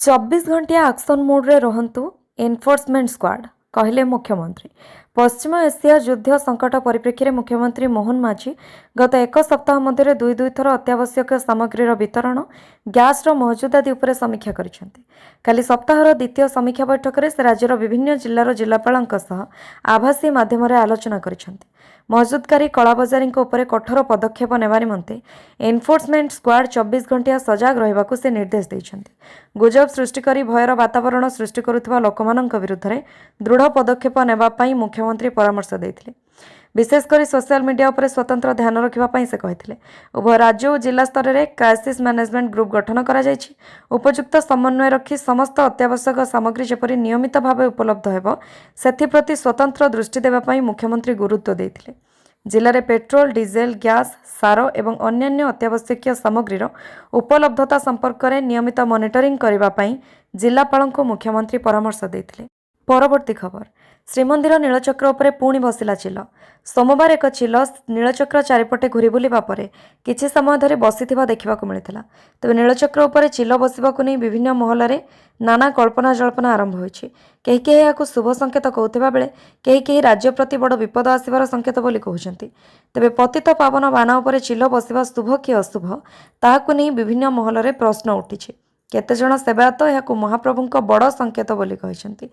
24 घंटिया action मोड्रे रहंतु enforcement squad कहले मुख्यमंत्री। पश्चिम Asia युद्ध संकट परिप्रेक्षी मुख्यमंत्री मोहन माझी गत एक सप्ताह मध्य दुई थर अत्यावश्यक सामग्रीर वितरण गैस महजुद आदि उपरे समीक्षा करिसेंति। काली सप्ताहर द्वितीय समीक्षा बैठक में से राज्यर विभिन्न जिल्लार जिलापाल आभासी माध्यम आलोचना करिसेंति। महजुदकारी कलाबजारी उपरे कठोर पदक्षेप नेबा निमंते एनफोर्समेंट स्क्वाड 24 घंटिया सजग रहिबाकु से निर्देश दैछंति। गुजब सृष्टि करी भयर वातावरण सृष्टि करुथिबा लोकमाननक विरुद्धरे दृढ़ पदक्षेप नेबा पई मुख्यमंत्री परामर्श दैथिले। विशेषकर सोशल मीडिया उपरे स्वतंत्र ध्यान रखिबा से कहिथिले। उभय राज्य और जिला स्तर में क्राइसिस मैनेजमेंट ग्रुप गठन करा जायछि। उपयुक्त समन्वय रखी समस्त अत्यावश्यक सामग्री जेपरि नियमित भाव उपलब्ध हेबो सेथिप्रति स्वतंत्र दृष्टि देबा पई मुख्यमंत्री गुरुत्व दैथिले। जिले में पेट्रोल डीजेल गैस सार एवं अन्यान्य अत्यावश्यक सामग्रीर उपलब्धता संपर्क में नियमित मॉनिटरिंग करने जिलापाल को मुख्यमंत्री परामर्श देते। परवर्ती खबर श्रीमंदिर नीलचक्र उपरे पुणी बसिला चिल। सोमवार एक चिल नीलचक्र चारिपटे घूरी बुलिबा परे किछि समय धरि बसिथिबा देखिबाकु मिलिथिला। तेबे नीलचक्र उपरे चिल बसिबाकु नै विभिन्न महलरे नाना कल्पना जल्पना आरंभ होइछि। केही केही याकु शुभ संकेत कहउथिबा बेले केही केही राज्य प्रति बड़ विपद आसिबार संकेत बोली कहउछन्ति। तेबे पतित पावन बाना उपरे चिल बसिबा शुभ कि अशुभ ताहाकु नै विभिन्न महलरे प्रश्न उठिछि। केतेजण सेवायत यह महाप्रभुंक बड़ संकेत बोली कहते।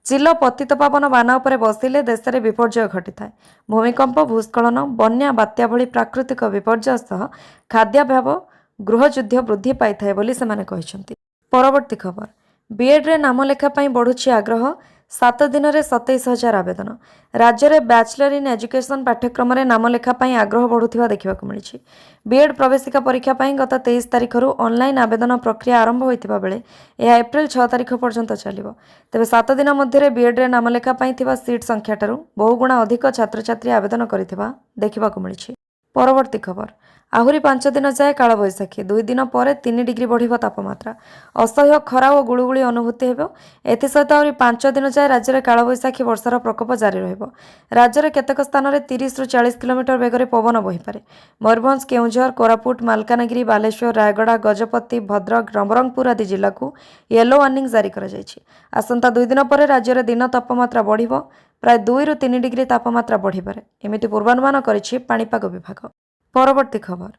चिल पतित पावन बाना उपरे बसिले देश में विपर्यय घटी थाए। भूमिकंप भूस्खलन बन्या बात्या भली प्राकृतिक विपर्यय सह खाद्याभाव गृहयुद्ध वृद्धि पाई थाए बोली सेमाने कहते। परवर्ती खबर बीएड रे नाम लेखा पई बढ़ुछि आग्रह। 7 दिन में 27,000 आवेदन। राज्य में बैचलर इन एजुकेशन पाठ्यक्रम में नाम लेखा पई आग्रह बढ़ुथिबा देखिबाकु मिलिछि। बीएड प्रवेशिका परीक्षा पई गत 23 तारिख ऑनलाइन आवेदन प्रक्रिया आरंभ होइतिबा बेले यह एप्रिल 6 तारिख पर्यंत चलिबो। तेबे 7 दिन मध्य बीएड रे नाम लेखा पई थिबा सीट संख्या ठारू बहुगुणा अधिक छात्र छात्री आवेदन करिथिबा देखिबाकु मिलिछि। परवर्ती खबर आहुरी 5 दिन जाए कालबैशाखी। 2 दिन पर 3 डिग्री बढ़िबो तापमात्रा। असह्य खरा और गुळुगुळी अनुभूति हेबो। एथिसहित आहुरी 5 दिन जाए राज्य में कालबैशाखी वर्षार प्रकोप जारी रहिबो। राज्य में केतेक स्थान में 30 ରୁ 40 किलोमीटर बेगर पवन बहिपारे। मयूरभंज केउंझर कोरापुट मालकानगिरी बालेश्वर रायगड़ा गजपति भद्रक नवरंगपुर आदि जिला को येलो वार्निंग जारी करा जायछि। आसंता 2 दिन पर राज्य में दिन तापमात्रा बढ़िबो। प्राय 2 ରୁ 3 डिग्री तापमात्रा बढ़िपारे एमिति पूर्वानुमान करिछि पाणीपाग विभाग। परवर्ती खबर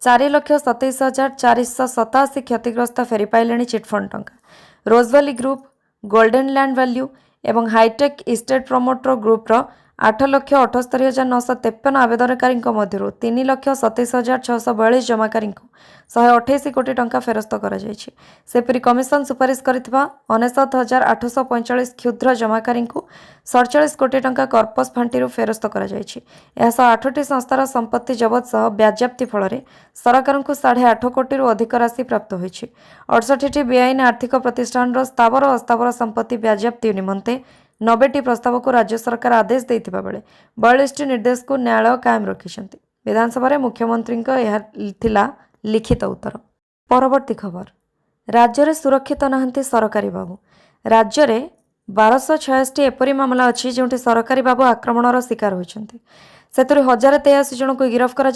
4,27,487 क्षतिग्रस्त फेरी पाइले चिटफंड टंका। Rose Valley group golden land value एवं हाईटेक इस्टेट प्रमोटर ग्रुप्र 8,78,953 आवेदनकारी मध्य 3,27,642 जमाकारी 128 कोटी टंका फेरस्त सेपरी कमिशन सुपारिश करिथिबा 59,845 क्षुद्र जमाकारी 47 कोटी टंका कर्पस फांटी फेरस्त कर 8टी संस्थार संपत्ति जबत सह बाज्याप्ति फल सरकार को 8.5 कोटी अधिक राशि प्राप्त होइछि। 68टी बेआईन आर्थिक प्रतिष्ठान स्थावर अस्थावर संपत्ति बाज्याप्ति निमंते 90टी प्रस्ताव को राज्य सरकार आदेश देथिबा बेले 42टी निर्देश को न्यायालय कायम रखिछन्ति। विधानसभा मुख्यमंत्री थिला लिखित उत्तर। परवर्ती खबर राज्य में सुरक्षित नहांती सरकारी बाबू। राज्य में 1286 एपरी मामला अच्छी जो सरकारी बाबू आक्रमणर शिकार होती। से 1083 जन को गिरफ्त कर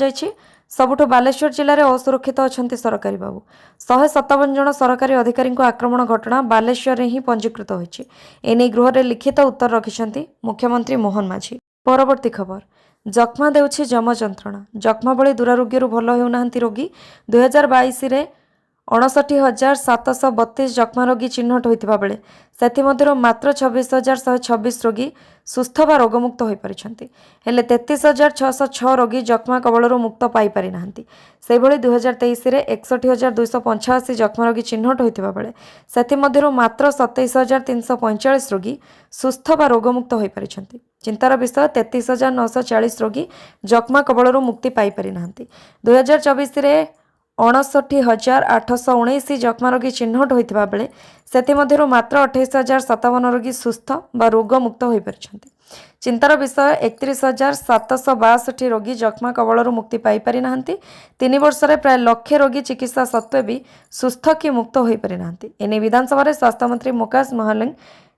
सबुठु बालेश्वर जिले में असुरक्षित अच्छा सरकारी बाबू। 157 जन सरकारी अधिकारी आक्रमण घटना बालेश्वर में ही पंजीकृत होती। एने गृह में लिखित उत्तर रखिंट मुख्यमंत्री मोहन माझी। परवर्ती खबर जक्मा देउछि जम जंत्रणा। जक्मा भली दुरारोग्यरू भल हेउनाहांती रोगी। 2022 रे 59,732 जक्मा रोगी चिन्हट होइतिबा बेले सेथिमध्यरु मात्र 26,126 रोगी सुस्थ बा रोगमुक्त होई परिछन्ति। हेले 33,606 रोगी जक्मा कबलरू मुक्त पाई पारि नाहांती। सेहिभଳି 2023 रे 61,285 जक्मा रोगी चिन्हट होइतिबा बेले सेथिमध्यरु मात्र 27,345 रोगी सुस्थ बा रोगमुक्त होई परिछन्ति। चिंतार विषय 33,940 रोगी जक्मा कबलरू मुक्ति पाई पारि नाहांती। 2024 रे 59,819 जक्मा रोगी चिन्हट होइतिबा बेले सेथिमध्यरु मात्र 28,057 रोगी सुस्थ बा रोगमुक्त होई परिछन्ति। चिंतार विषय 31,762 रोगी जक्मा कबलरू मुक्ति पाई पारि नाहांती। 3 वर्ष रे प्राय लक्षे रोगी चिकित्सा सत्वे भी सुस्थ कि मुक्त होई पारि नाहांती। एने विधानसभा स्वास्थ्य मंत्री मुकेश महालिंग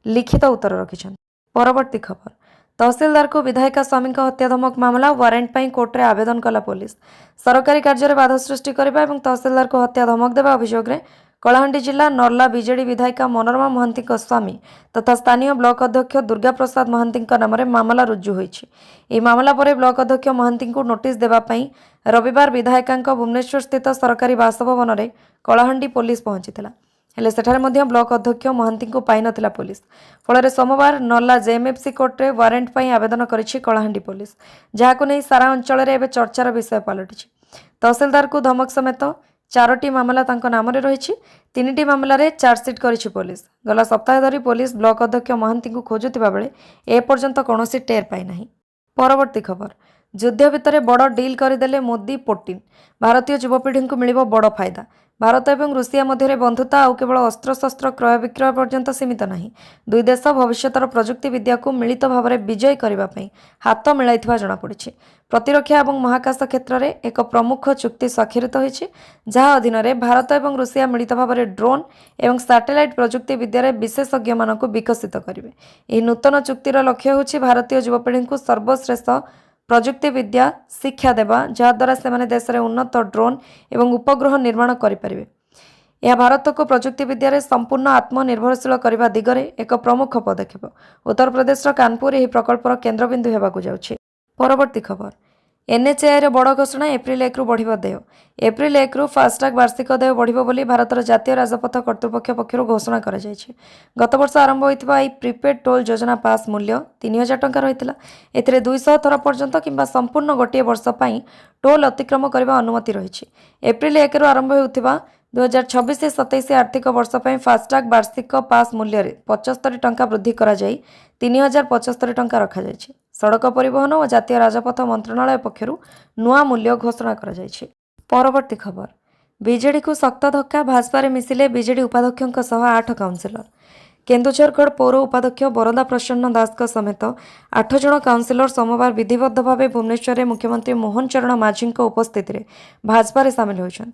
लिखित उत्तर रखिछन्ति। परवर्ती खबर तहसीलदार को विधायिका स्वामी हत्या धमक मामला वारेंट पर कोर्टे आवेदन कला पुलिस। सरकारी कार्य में बाधा सृष्टि करने और तहसीलदार को हत्या धमक देवा अभियोग में कलाहांडी जिला नर्ला बीजेडी विधायिका मनोरमा महांती स्वामी तथा स्थानीय ब्लॉक अध्यक्ष दुर्गा प्रसाद महांती नाम मामला रुजु होईछि। एही मामला पर ब्लॉक अध्यक्ष महांती नोटिस देवाई रविवार विधायिका भुवनेश्वर स्थित सरकारी बासभवन में कलाहांडी पुलिस पहुंचीला हेले सेठारे मध्य ब्लॉक अध्यक्ष महांती पाई नथिला पुलिस। फल सोमवार नर्ला जेएमएफसी कोर्ट में वारेंट पर आवेदन करिछि कलाहांडी पुलिस, जहां नहीं सारा अंचल में चर्चार विषय पलटिछि। तहसिलदार को धमक समेत 4टी मामला तांको नाम रही। 3टी मामलें चार्जसीट करिछि पुलिस। गला सप्ताह धरी पुलिस ब्लॉक अध्यक्ष महांती को खोजुथिबा बेले एपर्यंत कौनसी टेर पाई नाही। परवर्ती खबर, युद्ध भितर बड़ डील करदेले मोदी पुटिन, भारतीय युवपीढ़ी को मिलिबो बड़ फायदा। भारत और रूसिया मध्य बंधुता आउ केवल अस्त्रशस्त्र क्रय विक्रय पर्यंत सीमित नहीं, दुई देश भविष्यतर प्रजुक्ति विद्या को मिलित भाव में विजयी करने हाथ मिलाई जनापड़ी। प्रतिरक्षा और महाकाश क्षेत्र में एक प्रमुख चुक्ति स्वाक्षरित होती, जहाँ अधीन में भारत और रूसिया मिलित भाव में ड्रोन और सैटेलाइट प्रजुक्ति विद्यार विशेषज्ञ मान विकसित करेंगे। यह नूतन चुक्तिर लक्ष्य होछि भारतीय युवपीढ़ी को सर्वश्रेष्ठ प्रजुक्ति विद्या शिक्षा देवा, जहाद्वारा से देश में उन्नत ड्रोन एवं उपग्रह निर्माण करें। यह भारत को प्रजुक्ति विद्यार संपूर्ण आत्मनिर्भरशील करने दिगरे एक प्रमुख पदक्षेप। उत्तर प्रदेश कानपुर यह प्रकल्पर केन्द्रबिंदु होगाकु जाउछि। परवर्ती खबर, एनएचएआई बड़ घोषणा, एप्रिल 1 रु बढ़िबो देय। एप्रिल 1 रु फास्टैग वार्षिक देय बढ़िबो बोली भारतर जातीय राजपथ कर्तृपक्ष पक्षर घोषणा करा जायछि। गत वर्ष आरंभ होइतिबा ई प्रीपेड टोल योजना पास मूल्य 3000 टंका रहितला। एथिरे 200 थर पर्यंत किंबा संपूर्ण गोटे वर्ष पई टोल अतिक्रम करबा अनुमति रहिछि। एप्रिल 1 रु आरंभ होइतिबा 2026-27 आर्थिक वर्ष पई फास्टैग वार्षिक पास मूल्य रे 75 टंका वृद्धि करा जाई 3075 टंका रखा जायछि। सड़क परिवहन और जातीय राजपथ मंत्रणालय पक्षरु नुआ मूल्य घोषणा करा जायछि। परवर्ती खबर, बीजेडी को शक्त धक्का, भाजपा रे मिसिले बीजेडी उपाध्यक्षों सह 8 काउंसिलर। केन्दुझरगढ़ पौर उपाध्यक्ष बरदा प्रसन्न दास समेत 8 जन काउंसिलर सोमवार विधिबद्ध भाव भुवनेश्वर में मुख्यमंत्री मोहन चरण माझी उपस्थित में भाजपा सामिल होती।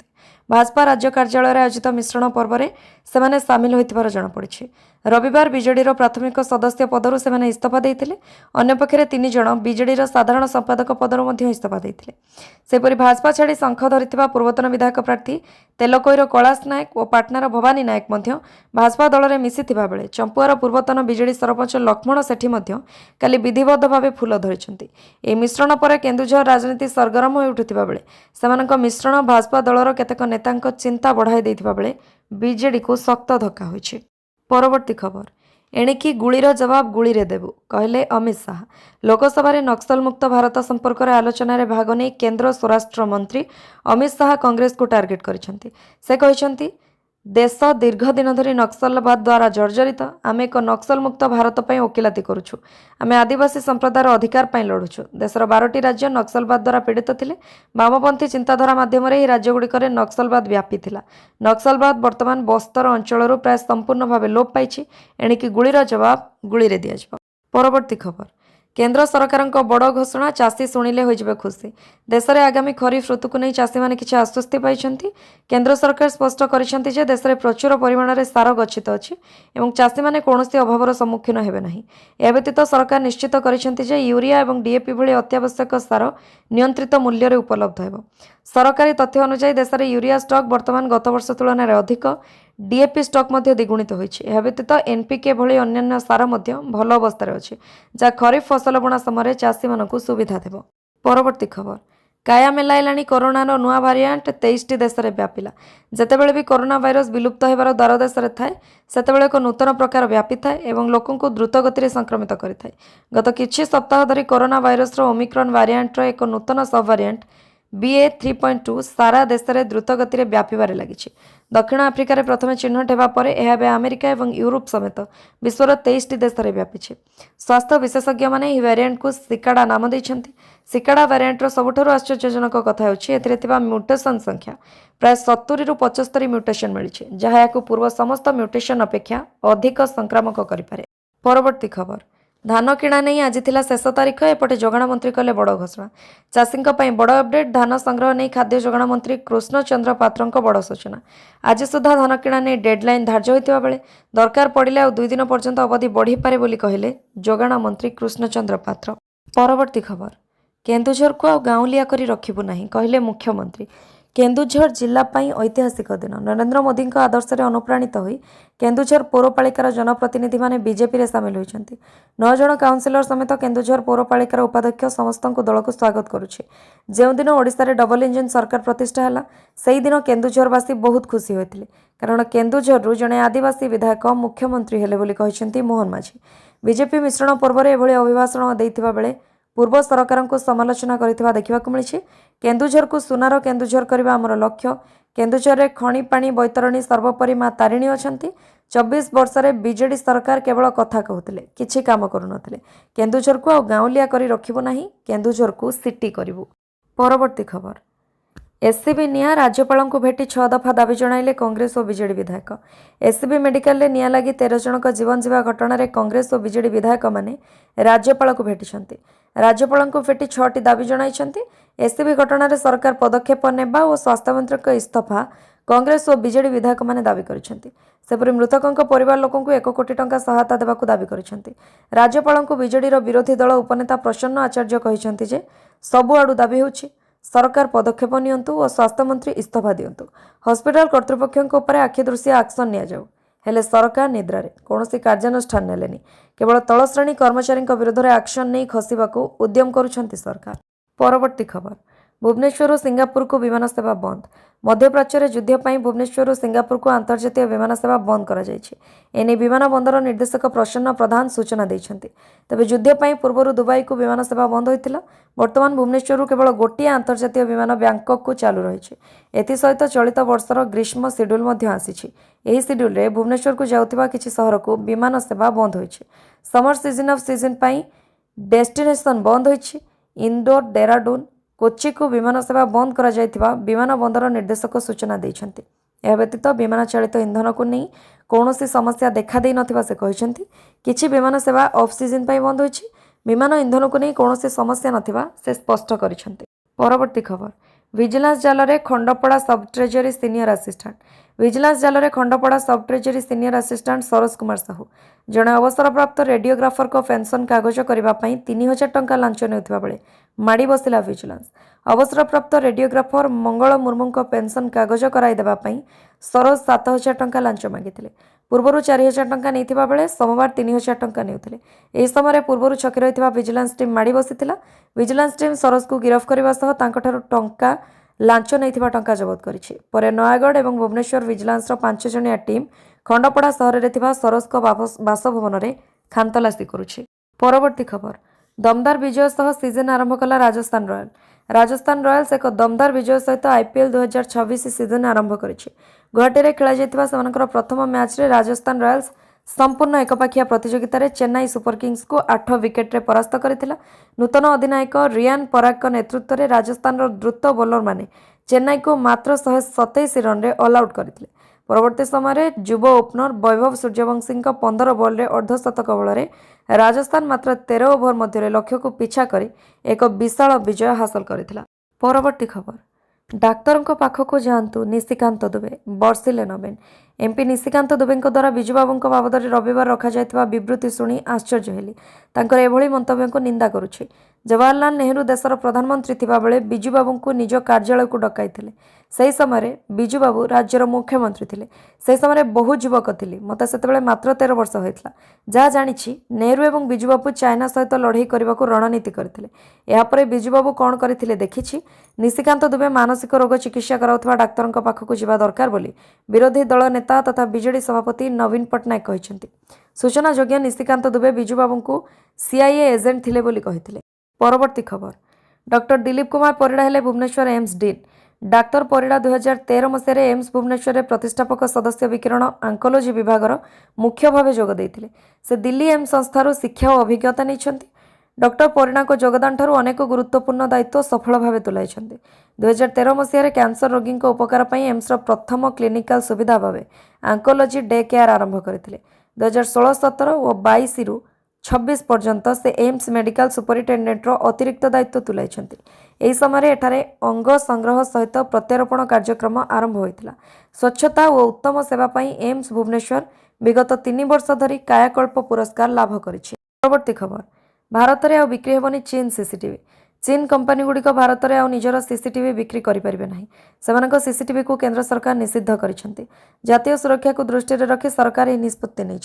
भाजपा राज्य कार्यालय आयोजित मिश्रण पर्व में सेमाने सामिल होइतिबार जଣାपड़ी। रविवार बीजेडी प्राथमिक सदस्य पदरु सेमाने इस्तीफा देइथिले। अन्यपक्षे 3 जन बीजेडी साधारण संपादक पदरु मध्य इस्तीफा देइथिले। सेपरि भाजपा छाड़ी शंख धरिथिबा पूर्वतन विधायक प्रार्थी तेलकोईर कैलाश नायक और पाटनार भवानी नायक मध्य भाजपा दल में मिसिथिबा बेले चंपुआर पूर्वतन बीजेडी सरपंच लक्ष्मण सेठी मध्य काली विधिबद्ध भाव फूल धरिछंती। ए मिश्रण पर केन्दुझर राजनीति सरगरम हो उठुथिबा बेले सेमानक मिश्रण भाजपा दलर केतेक नेतांक चिंता बढ़ाई देइथिबा बेले बीजेडी को शक्त धक्का होइछि। परवर्ती खबर, एणिकी गुळीर जवाब गुळी रे देबु कहले अमित शाह। लोकसभा रे नक्सल मुक्त भारत संपर्क में आलोचन में भाग नहीं केंद्र स्वराष्ट्र मंत्री अमित शाह कांग्रेस को टार्गेट करिसेंती। से कहिसेंती देश दीर्घ दिन धरी नक्सलवाद द्वारा जर्जरित, आम एक नक्सल मुक्त भारत पर वकिलाती करुछु। आम आदिवासी संप्रदायर अधिकार पर लड़ुछु। देशर 12टी राज्य नक्सलवाद द्वारा पीड़ित थिले। वामपंथी चिंताधारा माध्यम रे राज्यगुड़िक नक्सलवाद व्यापी थिला। नक्सलवाद वर्तमान बस्तर अंचल प्राय संपूर्ण भाव लोप पाइछि। एणिकी गुळीर जवाब गुळी रे दियाजिबो। परवर्ती खबर, केंद्र सरकार बड़ घोषणा, चाषी शुणिले होइजिबे खुशी। देश में आगामी खरीफ ऋतु को नहीं चाषी मैंने किसी आश्वस्ति पाई। केंद्र सरकार स्पष्ट करिसेंती जे देश में प्रचुर परिमाण में सार गच्छित अछि एवं चाषी मैंने कौनसी अभावर सम्मुखीन हेबे नहीं। या व्यतीत सरकार निश्चित करिसेंती जे यूरिया एवं डीएपी भली अत्यावश्यक सार नियंत्रित मूल्य रे उपलब्ध हेबो। सरकारी तथ्य अनुसार देश में यूरिया स्टॉक वर्तमान गत वर्ष तुलन में अधिक, डीएपी स्टॉक मध्य द्विगुणित होइछि। या व्यतीत एनपीके भली अन्य सार मध्य भल अवस्था अछि, जहाँ खरीफ फसल बुणा समय चाषी मानकु सुविधा देबो। परवर्ती खबर, काया मेलाइलाणी कोरोनार नुआ भारिएंट 23टी देश में व्यापिला। जेतेबेले भी कोरोना भाइरस विलुप्त होबार द्वार देश में थाए सेतेबेले एक नूतन प्रकार व्यापी थाए एवं लोकों को द्रुत गति संक्रमित करिथाए। गत किछि सप्ताह धरी कोरोना भाइरस ओमिक्रॉन भारिएंटर एक नूतन सब भारिएंट BA.3.2 सारा देश में द्रुत गति व्यापार लगी। दक्षिण आफ्रिकार रे प्रथम चिन्हट होगा पर यह अमेरिका और यूरोप समेत विश्वर 23टी देश में व्यापी। स्वास्थ्य विशेषज्ञ मैंने यह वेरिएंट को सिकाडा नाम देइछन्ति। सिकाडा वेरिएंटर सबुठारु आश्चर्यजनक कथा होछि एथिरे थिबा म्यूटेशन संख्या प्राय 70 रु 75 म्यूटेशन मिली, जहाँ या पूर्व समस्त म्यूटेशन अपेक्षा अधिक संक्रामक करिपारे। परवर्ती खबर, धान किणा नहीं आज थिला शेष तारीख। एपटे जोगाण मंत्री कले बड़ घोषणा, चाषी बड़ अपडेट। धान संग्रह नहीं खाद्य जोगाण मंत्री कृष्ण चंद्र पात्र बड़ सूचना। आज सुधा धान किणा नहीं डेडलाइन धार्य होता बेले दरकार पड़े और 2 दिन पर्यंत अवधि बढ़ी पारे बोली कहले जोगाण मंत्री कृष्ण चंद्र पात्र। परवर्ती खबर, केन्दुझर को गाँवलिया करी रखिबु नहीं कहले मुख्यमंत्री। केन्दुझर जिला ऐतिहासिक दिन नरेंद्र मोदी आदर्श में अनुप्राणित होई केन्दुझर पौरपालिकार जनप्रतिनिधि माने बीजेपी रे सामिल होइछन्ति। 9 जन काउंसिलर समेत केन्दुझर पौरपालिकार उपाध्यक्ष समस्त दल को स्वागत करुछे। जो दिन ओडिशा रे डबल इंजिन सरकार प्रतिष्ठा है से दिन केन्दुझरवासी बहुत खुशी होते कारण केन्दुझर जड़े आदिवासी विधायक मुख्यमंत्री हेले बोली कहिसेंति मोहन माझी। बीजेपी मिश्रण पर्व में एभली अभिभाषण देइथिबा बेले पूर्व सरकार को समालोचना करिथिबा देखिबाकु मिलिछि। केन्दुझर को सुनार केन्दुझर करबा हमर लक्ष्य। केन्दुझर रे खणी पानी बैतरणी सर्वोपरि माँ तारिणी अछंती। 24 वर्ष रे बीजेडी सरकार केवल कथा कहूतिले किछि काम करूनथिले। केन्दुझर को आ गाउलिया करी रखिबो नाही, केन्दुझर को सिटी करिवु। परवर्ती खबर एससीबी निया राज्यपाल को भेटी 6 दफा दाबी जणाइले कांग्रेस और बीजेडी विधायक। एससीबी मेडिकल रे निया लगी 13 जनक जीवन जीवा घटना रे कांग्रेस और बीजेडी विधायक माने राज्यपाल को भेटिछन्ति। राज्यपाल को भेटी 6टी दाबी जणाइछन्ति। एससीबी घटना रे सरकार पदक्षेप नेबा और स्वास्थ्य मंत्री को इस्तीफा कांग्रेस और बीजेडी विधायक माने दाबी करिछन्ति। सेपरि मृतकों परिवार लोकों को 1 कोटी टंका सहायता देबाकू दाबी करिछन्ति। राज्यपाल को बीजेडी रो विरोधी दल उपनेता प्रसन्न आचार्य कहिछन्ति जे सबु आडू दाबी होछि, सरकार पदक्षेप नियंतु और स्वास्थ्य मंत्री इस्तीफा दियंतु। हॉस्पिटल कर्तृपक्षों उपर आखि दृश्य एक्शन निया जाऊ। हेले सरकार निद्रारे कौनसी कार्यानुष्ठान नेलेनी, केवल तल श्रेणी कर्मचारी विरुद्ध में एक्शन नहीं खसवाकू उद्यम करुछन्ति सरकार। परवर्ती खबर भुवनेश्वर और सिंगापुर को विमान सेवा बंद। मध्यप्राच्य युद्ध पर भुवनेश्वर और सिंगापुर को अंतर्जातीय विमान सेवा बंद कर एने विमान बंदर निर्देशक प्रसन्न प्रधान सूचना देइछन्ति। तबे युद्ध पर पूर्व दुबई को विमान सेवा बंद होइतिला। वर्तमान भुवनेश्वर केवल गोटे अंतर्जातीय विमान बैंकॉक को चालू रही। एसत चलित वर्षर ग्रीष्म शेड्यूल आसी। शेड्यूल रे भुवनेश्वर को जाउथिबा किछि सहर को विमान सेवा बंद होइछि। समर सीजन ऑफ सीजन पर डेस्टिनेशन बंद होइछि। इंदौर, डेराडून, कोच्चि को विमान सेवा बंद करा जायथिबा विमान बंदर निर्देशक सूचना देइछन्ति। यह व्यतीत विमान चालित इंधन को नहीं कौनसी समस्या देखा दे नथिबा से कहिछन्ति। किछि विमान सेवा ऑफ सीजन पर बंद होइछि। विमान इंधन को नहीं कौनसी समस्या नथिबा से स्पष्ट करिछन्ति। परवर्ती खबर विजिलेंस जाल रे खंडपड़ा सब ट्रेजरी सीनियर असिस्टेंट। विजिलेंस जाल रे खंडपड़ा सब treasury senior assistant Saroj Kumar Sahu जड़े अवसरप्राप्त रेडियोग्राफर को पेंशन कागज करने 3000 टंका लांच नेउथिबा बेले माड़ी बसिला विजिलेंस। अवसरप्राप्त रेडियोग्राफर मंगल मुर्मू को पेंशन कागज कराई देबा पई सरोज 7000 टंका लांच मागिथिले। पूर्व 4000 टंका नहीं बेले सोमवार 3000 टंका नेउथिले। एही समय पूर्व छकी रहिथिबा विजिलेंस टीम माड़ी बसिथिला। विजिलेंस टीम सरोज को गिरफ्त करने सह तांकठारु टंका लांच नहीं टंका जबत करिछि। परे नयागढ़ और भुवनेश्वर विजिलेंस 5 जणिया टीम खंडपड़ा सहर में सरोज को बासभवन में खानतलासी करुछि। परवर्ती खबर दमदार विजय सह सीजन आरंभ कला राजस्थान रॉयल। राजस्थान रॉयल्स एक दमदार विजय सहित आईपीएल 2026 सीजन आरंभ करिछि। गुवाहाटी में खेल जाइथिबा प्रथम मैच रे राजस्थान रॉयल्स संपूर्ण एकपाखिया प्रतियोगिता रे चेन्नई सुपर किंग्स को 8 विकेट रे परास्त करथिला। नूतन अधिनायक रियान पराग नेतृत्व में राजस्थान द्रुत बोलर माने चेन्नई को मात्र 127 रन रे ऑल आउट करथिले। परवर्ती समय युव ओपनर वैभव सूर्यवंशी 15 बॉल रे अर्धशतक बल राजस्थान मात्र 13 ओभर मध्य लक्ष्य को पिछा कर एक विशाल विजय हासिल करथिला। परवर्ती खबर डाक्तर पाखक जातु निशिकांत दुबे बर्षिले नवीन। एमपी निशिकांत दुबे द्वारा बिजुबाबू बाबद रविवार रखा जायतिबा विवृत्ति शुणी आश्चर्य हेली। तांकर एभली मंतव्य को निंदा करुछि। जवाहरलाल नेहरू देशर प्रधानमंत्री थिबा बेले बिजुबाबू को निज कार्यालय को डकाइथिले। सही समय बिजुबाबू राज्यर मुख्यमंत्री थिले। से समय बहु युवक थिली। मते सेतेबेले मात्र 13 वर्ष होइतला। जहा जानिछि नेहरू एवं बिजुबाबू चाइना सहित लड़ाई करने को रणनीति करथिले। एहा परे बिजुबाबू कौन करथिले देखिछि। निशिकांत दुबे मानसिक रोग चिकित्सा कराउथबा डाक्तर पाखक जिबा दरकार बोली विरोधी दल नेता तथा बीजेडी सभापति नवीन पट्टनायक कहिसेंति। सूचना योग्य निशिकांत दुबे बिजुबाबू को सीआईए एजेंट थिले बोली कहिथिले। परवर्ती खबर डॉक्टर दिलीप कुमार परिड़ा हेले Bhubaneswar AIIMS dean. Doctor Parida 2013 मसीह एम्स भुवनेश्वर में प्रतिष्ठापक सदस्य विकिरण आंकोलोजी विभाग मुख्य भाव जोग देइथिले। से दिल्ली एम्स संस्थार शिक्षा और अभिज्ञता नहीं। डॉक्टर परिड़ा को योगदान ठारू अनेक गुरुत्वपूर्ण दायित्व सफल भाव तुलाई। 2013 मसीह कैंसर रोगी उपकार पर एम्स प्रथम क्लिनिकल सुविधा भाव आंकोलोजी डे केयर आरंभ करथिले। 2016-17 और 22-26 पर्यंत से एम्स मेडिकल सुपरिटेडेंट अतिरिक्त दायित्व तुलाई। यही समय एठारे अंग संग्रह सहित प्रत्यारोपण कार्यक्रम आरंभ होइतिला। स्वच्छता और उत्तम सेवा पई एम्स भुवनेश्वर विगत 3 वर्ष धरी कायाकल्प पुरस्कार लाभ करिछि। परवर्ती खबर भारत में बिक्री हेबनी चीन सीसीटीवी। चीन कंपानीगुड़िक भारत में आउ निजर सीसीटीवी बिक्री करें ना से सीसीटीवी को केंद्र सरकार निषिद्ध कर जातीय सुरक्षा को दृष्टि रखी सरकार यह निष्पत्ति नहीं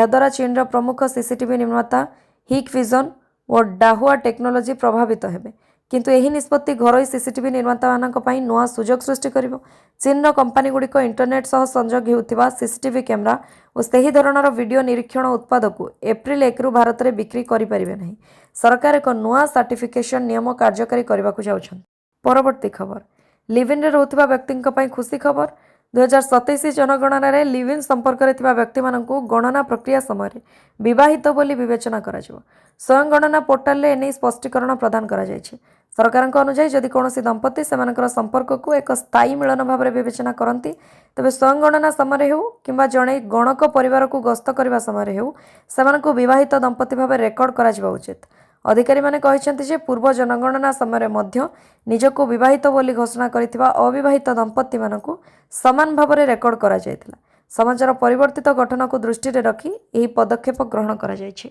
द्वारा चीन प्रमुख सीसीटीवी निर्माता हिकविजन और डाहुआ टेक्नोलोजी प्रभावित हेबे किंतु यही निष्पत्ति घरोई सीसीटीवी निर्माता मानक पई नुआ सुजोग सृष्टि करिवो। चीन कंपानी गुड़िक इंटरनेट सह संजोग हेउथिबा सीसीटीवी कैमेरा और सही धरणर वीडियो निरीक्षण उत्पाद को एप्रिल 1 रु भारत में बिक्री करें ना सरकार एक नुआ सर्टिफिकेशन नियम कार्यकारी करने को जाउछन। परवर्ती खबर लिव इन रे रहउथिबा व्यक्तिंक पई खुशी खबर 2027 जनगणना रे लिव इन संपर्क रे थिबा व्यक्ति मानकु गणना प्रक्रिया समय विवाहित बोली विवेचना करा जिवो। स्वयं गणना पोर्टाल रे एने स्पष्टीकरण प्रदान करा जायछि। सरकार अनुसार जदि कौन दंपति से संपर्क को एक स्थायी मिलन भाव में विवेचना करती तेज स्वयं गणना समय हो कि जड़े गणक परिवार को गस्त करने समय हो से बहित दंपति भाव रेकर्ड करा उचित। अधिकारी माने कहिसेंति जे पूर्व जनगणना समय निजको विवाहित बोली घोषणा करिथिबा अविवाहित दंपति मानकु समान भाव में रेकर्ड करा जायतिला। समाजर परिवर्तित गठन को दृष्टि रखी यह पदक्षेप ग्रहण करा जायछि।